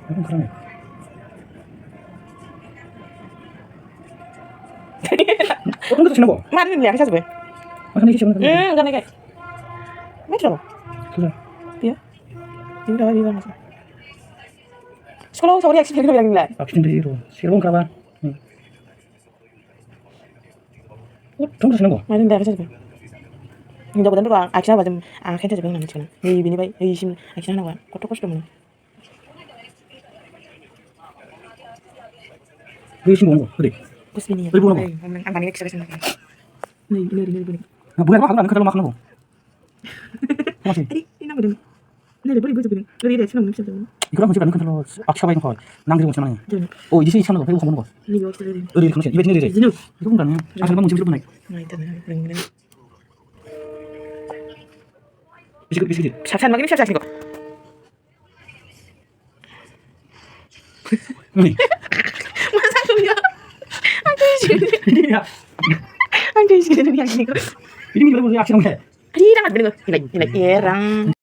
এখন খারাপ নেই। প্রথম তো ছিল Mana ni aku saja. ওখানে কি ছিল না Kan kayak. Macam apa? ছিল Dia. Dia dah dia dah. Sekolah sorry aku bilang bilang lah. Accident hero সেরকম খারাপ প্রথম তো ছিল Mana ni aku saja. Hindi ko tanto aku saja macam aku saja bilang nanti kan. Ni bini bay, ni sim aku saja nawan. Kotor kotor mana. বেশি বলবো ওরে Terus bini. Ibu nama? Ang panik kita sana. Ni bini. না বুয়া মাখানো আমি খাতালো মাখানো মাসি Adi, ini nama dia. Ni boleh boleh bini. Boleh dia senang macam tu. 이거랑 같이 가는 컨트롤 악샤 바이는 거 낭들이 못 참아요 Jangan. 오 이제 시참 거 배고 먹는 거 Ni bawa kita dia. 어디 그러시 이베 니네 Zinu. 이거 뭔가 아 잠깐 문제 좀 나 Nah itu nah. Benar. 비스킷 비스킷 Siap-siap makin siap-siap ni kok. 네 Masa tu dia. Aku sih. 이야 Aku sih ni aku ni kok. 이름이 뭐라고 악샤 해 Adi dah mat bini kok. Ini erang.